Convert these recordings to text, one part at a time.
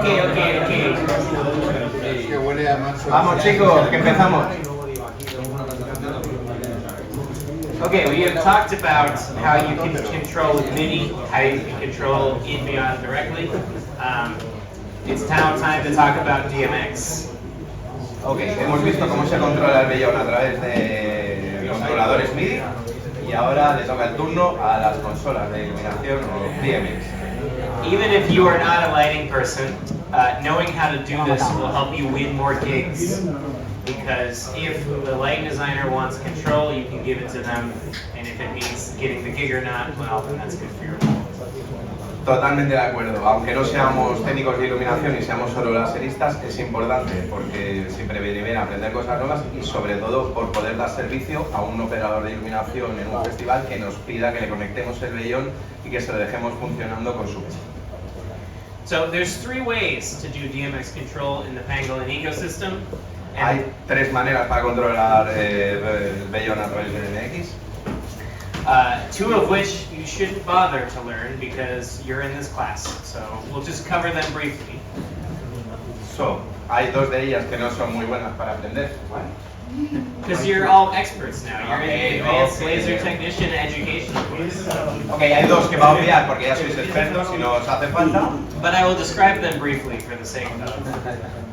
Okay. Vamos chicos, que empezamos. Okay, we have talked about how you can control MIDI, how you can control in beyond directly. It's now time to talk about DMX. Ok, hemos visto cómo se controla el vellón a través de controladores MIDI y ahora le toca el turno a las consolas de iluminación o DMX. Even if you are not a lighting person, knowing how to do this will help you win more gigs. Because if the lighting designer wants control, you can give it to them, and if it means getting the gig or not, well, then that's good for your role. Totalmente de acuerdo, aunque no seamos técnicos de iluminación y seamos solo laseristas, es importante porque siempre viene bien aprender cosas nuevas y sobre todo por poder dar servicio a un operador de iluminación en un festival que nos pida que le conectemos el vellón y que se lo dejemos funcionando con su peso. So there's 3 ways to do DMX control in the Pangolin ecosystem. Hay 3 maneras para controlar el vellón a través de DMX. 2 of which you shouldn't bother to learn because you're in this class. So we'll just cover them briefly. Hay 2 de ellas que no son muy buenas para aprender. Because you're all experts now. You're in the Advanced Laser Technician Education course. Ok, hay 2 que va a obviar porque ya sois expertos y no os hace falta. But I will describe them briefly for the sake of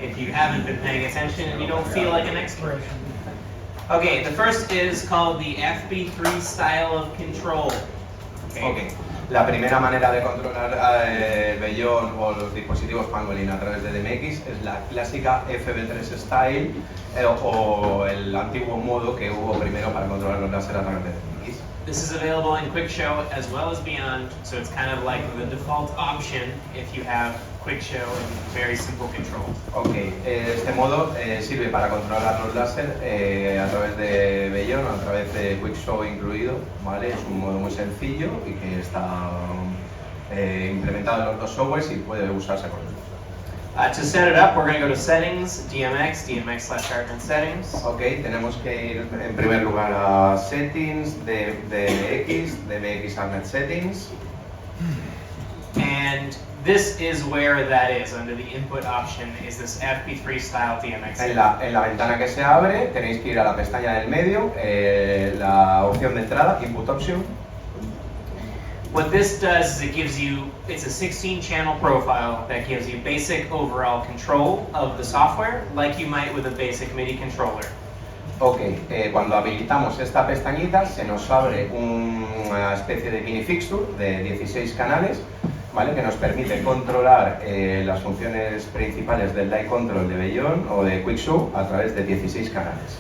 if you haven't been paying attention and you don't feel like an expert. Okay, the first is called the FB3 style of control. Okay. La primera manera de controlar el vellón o los dispositivos Pangolin a través de DMX es la clásica FB3 style o el antiguo modo que hubo primero para controlar los láser a través de DMX. This is available in QuickShow as well as beyond, so it's kind of like the default option if you have QuickShow and very simple controls. Ok, este modo sirve para controlar los láser a través de vellón, a través de QuickShow incluido, ¿vale? Es un modo muy sencillo y que está implementado en los 2 softwares y puede usarse con los 2. To set it up, we're going to go to Settings, DMX/Hartman Settings. Ok, tenemos que ir en primer lugar a Settings, DMX Hartman Settings. And this is where that is, under the input option, is this FB3 style DMX. En la ventana que se abre tenéis que ir a la pestaña del medio, la opción de entrada, Input Option. What this does is it gives you, it's a 16-channel profile that gives you basic overall control of the software, like you might with a basic MIDI controller. Ok, cuando habilitamos esta pestañita se nos abre una especie de mini fixture de 16 canales, ¿vale? Que nos permite controlar las funciones principales del light control de vellón o de QuickShow a través de 16 canales.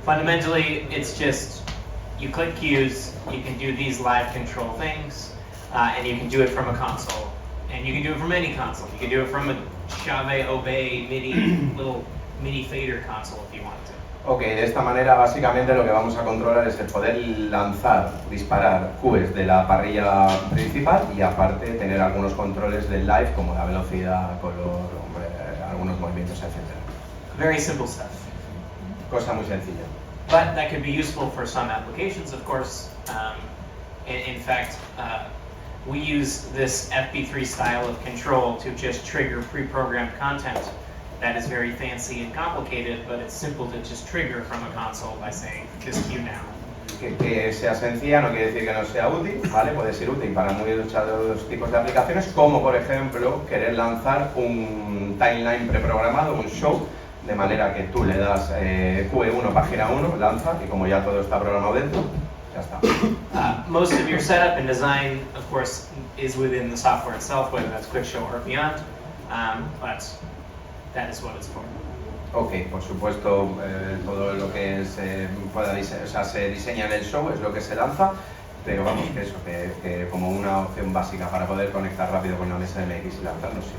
Fundamentally, it's just you click cues, you can do these live control things, and you can do it from a console. And you can do it from any console. You can do it from a Chave Obey MIDI, little MIDI fader console if you want to. Ok, de esta manera básicamente lo que vamos a controlar es el poder lanzar, disparar cues de la parrilla principal y aparte tener algunos controles del live como la velocidad, color, algunos movimientos, etc. Very simple stuff. Cosa muy sencilla. But that could be useful for some applications, of course. In fact, we use this FB3 style of control to just trigger pre-programmed content that is very fancy and complicated, but it's simple to just trigger from a console by saying, this cue now. Que sea sencilla no quiere decir que no sea útil, ¿vale? Puede ser útil para muchos tipos de aplicaciones, como por ejemplo querer lanzar un timeline preprogramado, un show, de manera que tú le das Q1, página 1, lanza, y como ya todo está programado dentro, ya está. Most of your setup and design, of course, is within the software itself, whether that's QuickShow or beyond, but that is what it's for. Ok, por supuesto, todo lo que se diseña en el show es lo que se lanza, pero vamos, que eso, que como una opción básica para poder conectar rápido con la mesa de MX y lanzarlo, sí.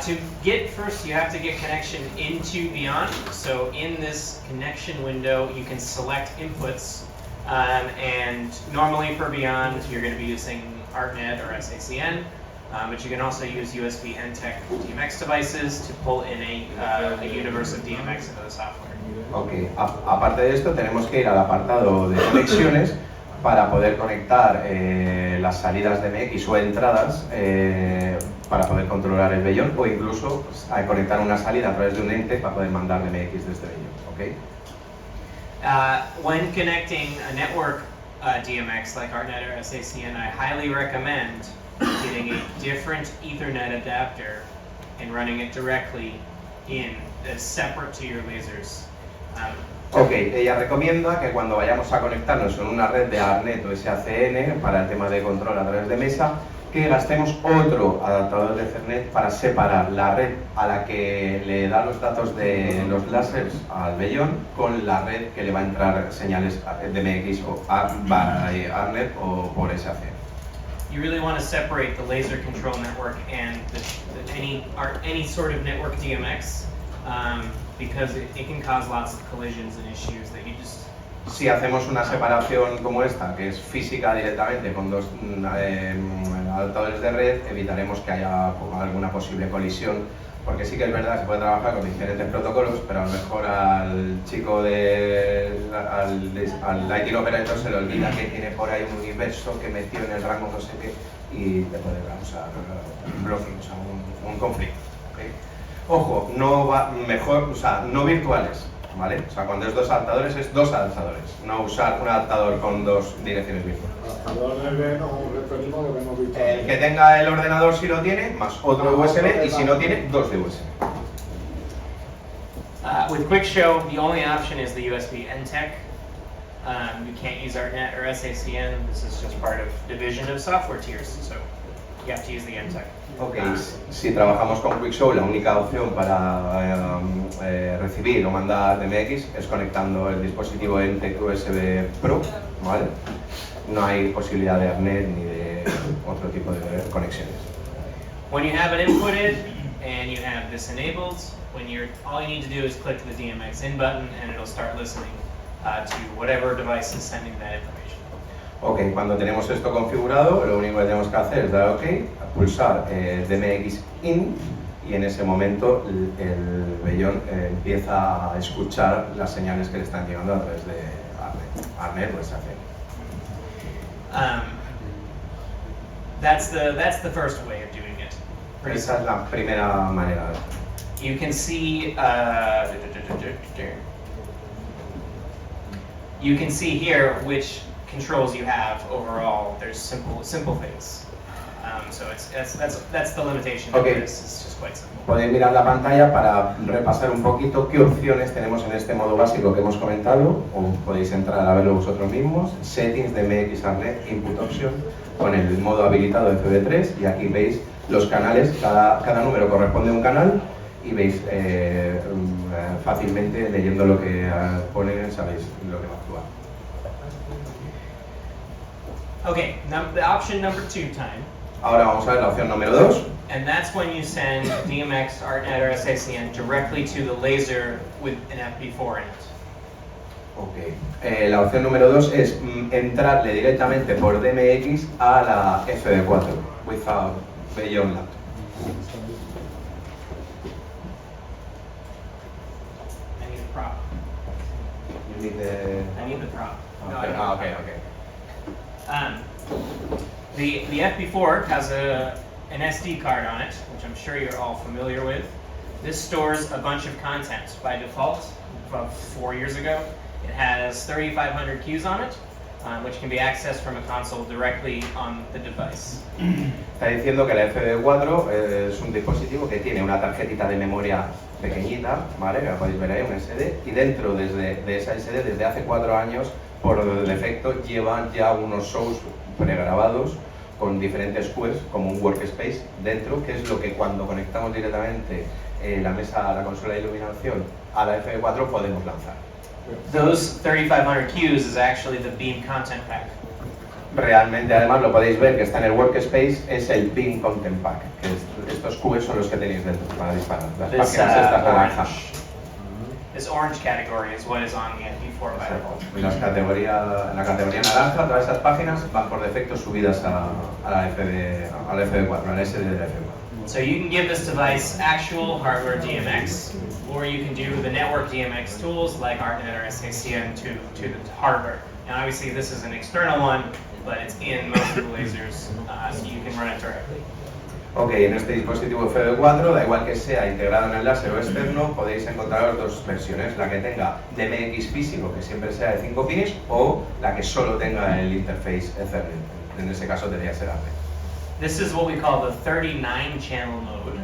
To get first, you have to get connection into Beyond. So in this connection window, you can select inputs. And normally for Beyond, you're going to be using ArtNet or SACN. But you can also use USB NTEC DMX devices to pull in a universe of DMX into the software. Ok, aparte de esto tenemos que ir al apartado de conexiones para poder conectar las salidas de MX o entradas para poder controlar el vellón, o incluso a conectar una salida a través de un ente para poder mandar MX desde vellón. ¿Okay? When connecting a network DMX like ArtNet or SACN, I highly recommend getting a different Ethernet adapter and running it directly in, as separate to your lasers. Ok, ella recomienda que cuando vayamos a conectarnos en una red de ARNet o SACN para el tema de control a través de mesa, que gastemos otro adaptador de Ethernet para separar la red a la que le da los datos de los láseres al vellón con la red que le va a entrar señales de MX o ARNet o por SACN. You really want to separate the laser control network and any sort of network DMX because it can cause lots of collisions and issues that you just... Si hacemos una separación como esta, que es física directamente con dos adaptadores de red, evitaremos que haya alguna posible colisión, porque sí que es verdad que se puede trabajar con diferentes protocolos, pero a lo mejor al chico al lighting operator se le olvida que tiene por ahí un universo que metió en el rango no sé qué y te puede causar un blocking, o sea, un conflicto. ¿Okay? Ojo, no virtuales. ¿Vale? O sea, cuando es dos adaptadores, es dos adaptadores, no usar un adaptador con dos direcciones virtuales. El que tenga el ordenador si lo tiene, más otro USB, y si no tiene, dos de USB. With QuickShow, the only option is the USB NTEC. You can't use ArtNet or SACN. This is just part of division of software tiers, so you have to use the NTEC. Ok, si trabajamos con QuickShow, la única opción para recibir o mandar DMX es conectando el dispositivo NTEC USB Pro, ¿vale? No hay posibilidad de ARNet ni de otro tipo de conexiones. When you have it inputted and you have this enabled, all you need to do is click the DMX in button and it'll start listening to whatever device is sending that information. Ok, cuando tenemos esto configurado, lo único que tenemos que hacer es dar OK, pulsar DMX in y en ese momento el vellón empieza a escuchar las señales que le están llegando a través de ARNet o SACN. That's the first way of doing it. Esa es la primera manera. You can see here which controls you have overall. There's simple things. So that's the limitation of Okay. this. It's just quite simple. Podéis mirar la pantalla para repasar un poquito qué opciones tenemos en este modo básico que hemos comentado, o podéis entrar a verlo vosotros mismos. Settings de MX ARNet Input Option con el modo habilitado de FB3 y aquí veis los canales, cada número corresponde a un canal y veis fácilmente leyendo lo que pone, sabéis lo que va a actuar. Okay, the option number 2 time. Ahora vamos a ver la opción número 2. And that's when you send DMX, ArtNet, or SACN directly to the laser with an FP4 in it. Ok. La opción número 2 es entrarle directamente por DMX a la FB4, without beyond that. I need a prop. You need the... I need the prop. No, I Okay. don't. Okay. The FP4 has an SD card on it, which I'm sure you're all familiar with. This stores a bunch of content by default. About 4 years ago, it has 3,500 cues on it, which can be accessed from a console directly on the device. Está diciendo que la FB4 es un dispositivo que tiene una tarjetita de memoria pequeñita, ¿vale? Que la podéis ver ahí, un SD, y dentro de esa SD, desde hace 4 años, por defecto, llevan ya unos shows pregrabados con diferentes queues, como un workspace dentro, que es lo que cuando conectamos directamente la mesa, la consola de iluminación a la FB4 podemos lanzar. Those 3,500 cues is actually the Beam Content Pack. Realmente, además, lo podéis ver que está en el workspace, es el Beam Content Pack, que estos queues son los que tenéis dentro para disparar. Las páginas estas naranjas. This orange category is what is on the FP4 by default. En la categoría naranja, todas estas páginas van por defecto subidas a la FB4, al SD de la FB4. So you can give this device actual hardware DMX, or you can do the network DMX tools like ArtNet or SACN to the hardware And obviously this is an external one, but it's in most of the lasers, so you can run it directly. Ok, en este dispositivo FD4, da igual que sea integrado en el láser o externo, podéis encontrar dos versiones, la que tenga DMX físico, que siempre sea de 5 pins, o la que solo tenga el interface Ethernet, en ese caso tendría que ser ARRI. This is what we call the 39 channel mode,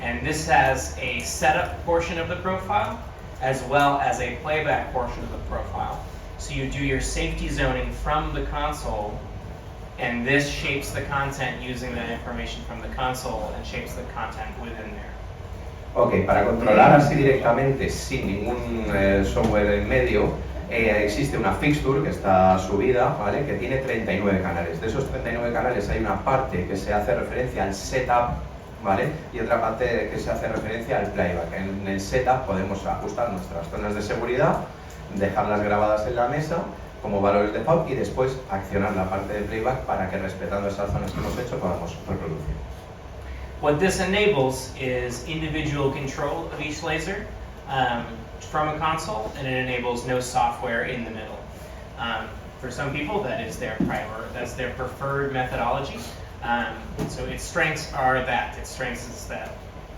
and this has a setup portion of the profile, as well as a playback portion of the profile. So you do your safety zoning from the console, and this shapes the content using the information from the console and shapes the content within there. Ok, para controlar así directamente, sin ningún software en medio, existe una fixture que está subida, ¿vale? Que tiene 39 canales. De esos 39 canales hay una parte que se hace referencia al setup, ¿vale? Y otra parte que se hace referencia al playback. En el setup podemos ajustar nuestras zonas de seguridad, dejarlas grabadas en la mesa como valores de default y después accionar la parte de playback para que, respetando esas zonas que hemos hecho, podamos reproducir. What this enables is individual control of each laser from a console, and it enables no software in the middle. For some people, that's their preferred methodology. So its strengths are that. Its strengths is that.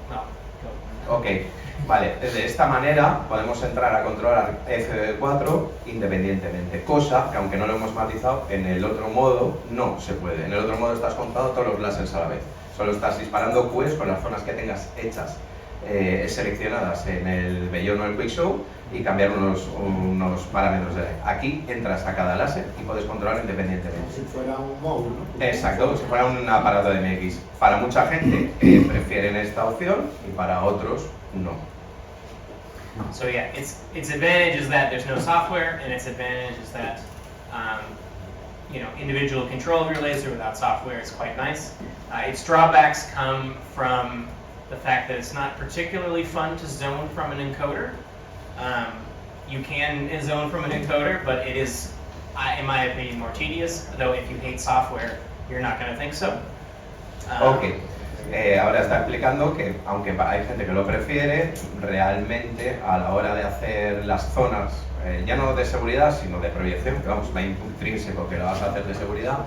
Well, go. Ok, vale, de esta manera podemos entrar a controlar FD4 independientemente, cosa que, aunque no lo hemos matizado, en el otro modo no se puede. En el otro modo estás contando todos los láseres a la vez. Solo estás disparando Qs con las zonas que tengas hechas, seleccionadas en el vellón o el quick show, y cambiar unos parámetros de ahí. Aquí entras a cada láser y puedes controlar independientemente. Como si fuera un módulo, ¿no? Exacto, como si fuera un aparato de MX. Para mucha gente prefieren esta opción y para otros no. So yeah, its advantage is that there's no software, and its advantage is that individual control of your laser without software is quite nice. Its drawbacks come from the fact that it's not particularly fun to zone from an encoder. You can zone from an encoder, but it is, in my opinion, more tedious, though if you hate software, you're not going to think so. Ok, ahora está explicando que, aunque hay gente que lo prefiere, realmente a la hora de hacer las zonas, ya no de seguridad, sino de proyección, que vamos, va intrínseco que lo vas a hacer de seguridad,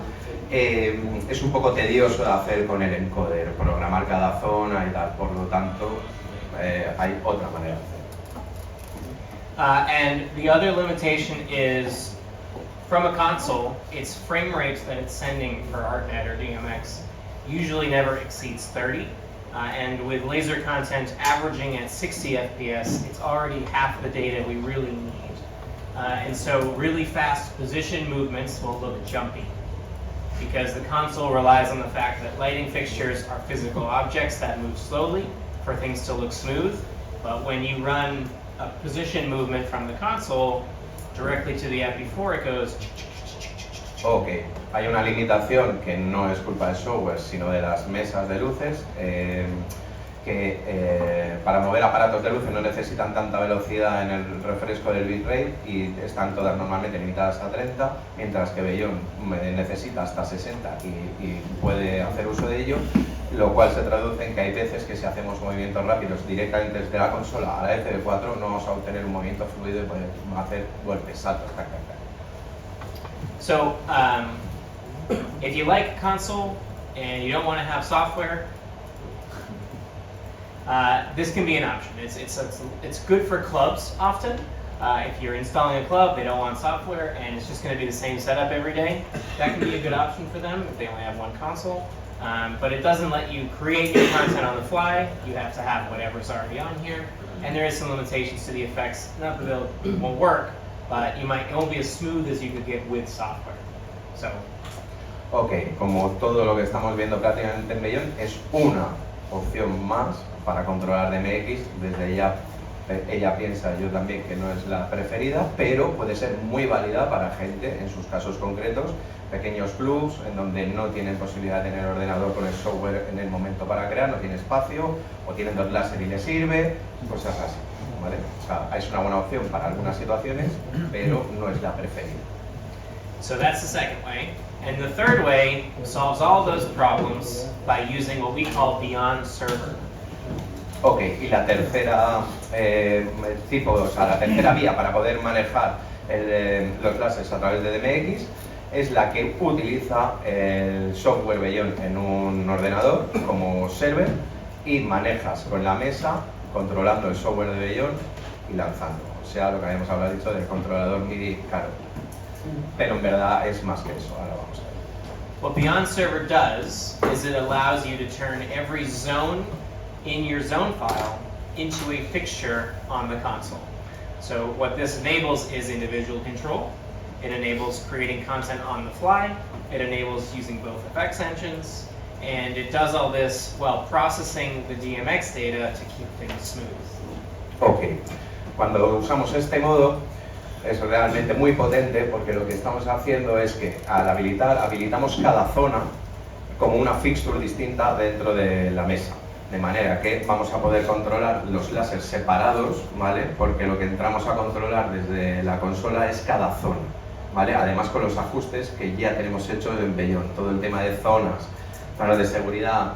es un poco tedioso de hacer con el encoder, programar cada zona y tal, por lo tanto, hay otra manera de hacerlo. And the other limitation is, from a console, its frame rates that it's sending for ArtNet or DMX usually never exceeds 30. And with laser content averaging at 60 FPS, it's already half the data we really need. And so really fast position movements will look jumpy, because the console relies on the fact that lighting fixtures are physical objects that move slowly for things to look smooth. But when you run a position movement from the console directly to the FP4, it goes. Ok, hay una limitación que no es culpa del software, sino de las mesas de luces, que para mover aparatos de luces no necesitan tanta velocidad en el refresco del bitrate y están todas normalmente limitadas a 30, mientras que Bellón necesita hasta 60 y puede hacer uso de ello, lo cual se traduce en que hay veces que si hacemos movimientos rápidos directamente desde la consola a la FD4 no vamos a obtener un movimiento fluido y poder hacer golpes, saltos, tac, tac, tac. So, if you like console and you don't want to have software, this can be an option. It's good for clubs often. If you're installing a club, they don't want software, and it's just going to be the same setup every day. That can be a good option for them if they only have one console. But it doesn't let you create your content on the fly. You have to have whatever's already on here, and there is some limitations to the effects. Not that it won't work, but it won't be as smooth as you could get with software. So. Ok, como todo lo que estamos viendo prácticamente en Bellón, es una opción más para controlar DMX. Desde ella piensa, yo también, que no es la preferida, pero puede ser muy válida para gente en sus casos concretos, pequeños clubs en donde no tienen posibilidad de tener ordenador con el software en el momento para crear, no tiene espacio, o tienen dos láser y les sirve, cosas así, ¿vale? O sea, es una buena opción para algunas situaciones, pero no es la preferida. So that's the second way. And the third way solves all those problems by using what we call beyond server. Ok, y la tercera la tercera vía para poder manejar los láseres a través de DMX, es la que utiliza el software Bellón en un ordenador como server y manejas con la mesa controlando el software de Bellón y lanzando. O sea, lo que habíamos hablado dicho del controlador MIDI caro. Pero en verdad es más que eso. Ahora vamos a ver. What Beyond Server does is it allows you to turn every zone in your zone file into a fixture on the console. So what this enables is individual control. It enables creating content on the fly. It enables using both effects engines. And it does all this while processing the DMX data to keep things smooth. Ok, cuando usamos este modo es realmente muy potente porque lo que estamos haciendo es que al habilitamos cada zona como una fixture distinta dentro de la mesa. De manera que vamos a poder controlar los láseres separados, ¿vale? Porque lo que entramos a controlar desde la consola es cada zona, ¿vale? Además con los ajustes que ya tenemos hecho en Bellón, todo el tema de zonas de seguridad,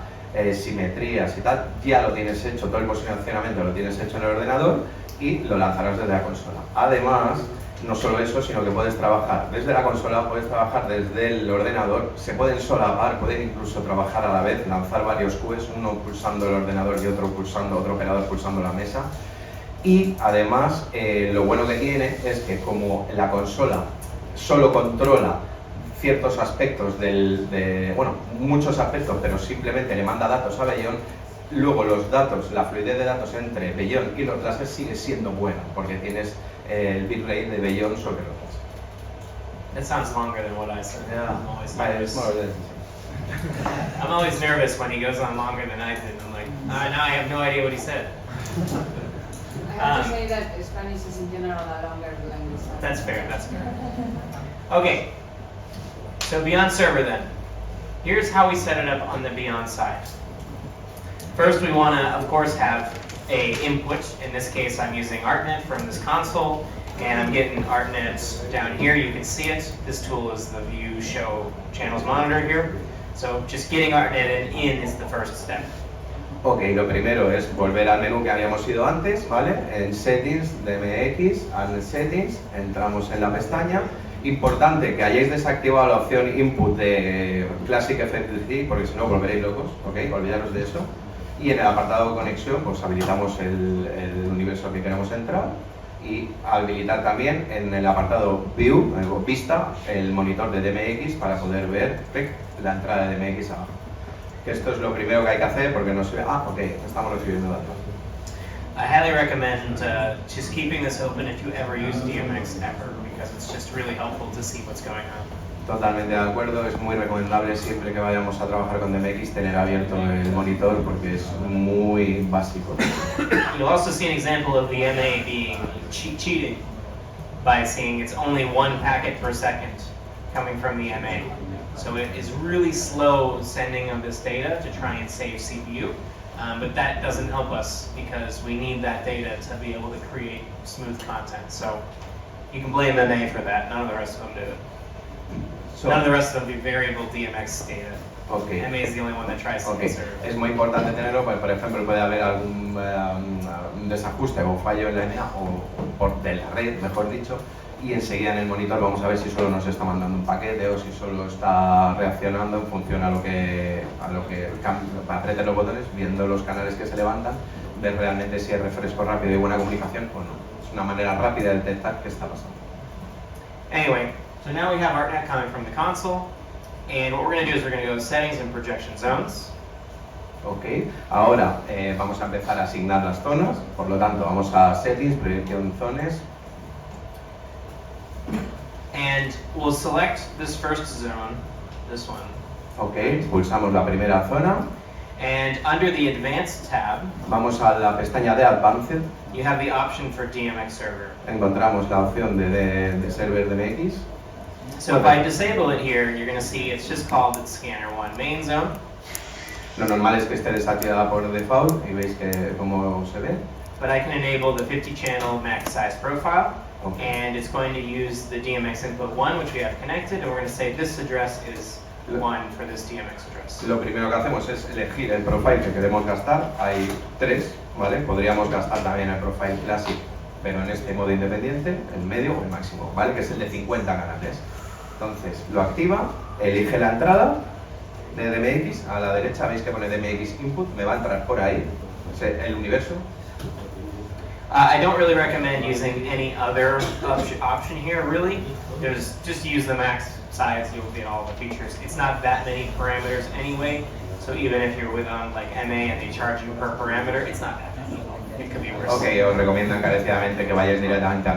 simetrías y tal, ya lo tienes hecho, todo el posicionamiento lo tienes hecho en el ordenador y lo lanzarás desde la consola. Además, no solo eso, sino que puedes trabajar desde la consola, puedes trabajar desde el ordenador, se pueden solapar, pueden incluso trabajar a la vez, lanzar varios cues, uno pulsando el ordenador y otro operador pulsando la mesa. Y además, lo bueno que tiene es que como la consola solo controla ciertos aspectos bueno, muchos aspectos, pero simplemente le manda datos a Bellón, luego los datos, la fluidez de datos entre Bellón y los láseres sigue siendo buena, porque tienes el bitrate de Bellón sobre los láseres. That sounds longer than what I said. Yeah. I'm always Vale, nervous. es more or less the same. I'm always nervous when he goes on longer than I did. I'm like, now I have no idea what he said. I have to say that Spanish is in general a longer language. That's fair, that's fair. Okay, so Beyond Server then. Here's how we set it up on the Beyond side. First we want to, of course, have a input. In this case, I'm using ArtNet from this console, and I'm getting ArtNet down here. You can see it. This tool is the View Show Channels Monitor here. So just getting ArtNet in is the first step. Ok, lo primero es volver al menú que habíamos ido antes, ¿vale? En Settings, DMX, al Settings, entramos en la pestaña. Importante que hayáis desactivado la opción Input de Classic FFT, porque si no volveréis locos, ¿ok? Olvidaros de eso. Y en el apartado Conexión, pues habilitamos el universo que queremos entrar y habilitar también en el apartado View, Vista, el monitor de DMX para poder ver la entrada de DMX abajo. Que esto es lo primero que hay que hacer porque no se ve, ok, estamos recibiendo datos. I highly recommend just keeping this open if you ever use DMX ever, because it's just really helpful to see what's going on. Totalmente de acuerdo, es muy recomendable siempre que vayamos a trabajar con DMX tener abierto el monitor porque es muy básico. You'll also see an example of the MA being cheating by seeing it's only one packet per second coming from the MA. So it is really slow sending of this data to try and save CPU, but that doesn't help us because we need that data to be able to create smooth content. So you can blame MA for that, none of the rest of them do it. None of the rest of the variable DMX data. Okay. MA is the only one that tries to conserve. Es muy importante tenerlo porque, por ejemplo, puede haber algún desajuste o fallo en la MA o de la red, mejor dicho, y enseguida en el monitor vamos a ver si solo nos está mandando un paquete o si solo está reaccionando en función a lo que apriete los botones, viendo los canales que se levantan, ver realmente si hay refresco rápido y buena comunicación o no. Es una manera rápida de detectar qué está pasando. Anyway, so now we have ArtNet coming from the console, and what we're going to do is we're going to go to Settings and Projection Zones. Ok, ahora vamos a empezar a asignar las zonas, por lo tanto vamos a Settings, Proyección Zones. And we'll select this first zone, this one. Ok, pulsamos la primera zona. And under the Advanced tab, vamos a la pestaña de Advanced. You have the option for DMX Server. Encontramos la opción de Server DMX. So if I disable it here, you're going to see it's just called its Scanner 1 Main Zone. Lo normal es que esté desactivada por default y veis que cómo se ve. But I can enable the 50 channel max size profile. Okay. And it's going to use the DMX input 1, which we have connected, and we're going to say this address is 1 for this DMX address. Lo primero que hacemos es elegir el profile que queremos gastar. Hay 3, ¿vale? Podríamos gastar también el profile Classic pero en este modo independiente, el medio o el máximo, ¿vale? Que es el de 50 canales. Entonces, lo activa, elige la entrada de DMX, a la derecha veis que pone DMX Input, me va a entrar por ahí, el universo. I don't really recommend using any other option here, really. There's just use the max size, you'll get all the features. It's not that many parameters anyway, so even if you're with like MA and they charge you per parameter, it's not that many. It could be worse. Ok, os recomiendo encarecidamente que vayáis directamente a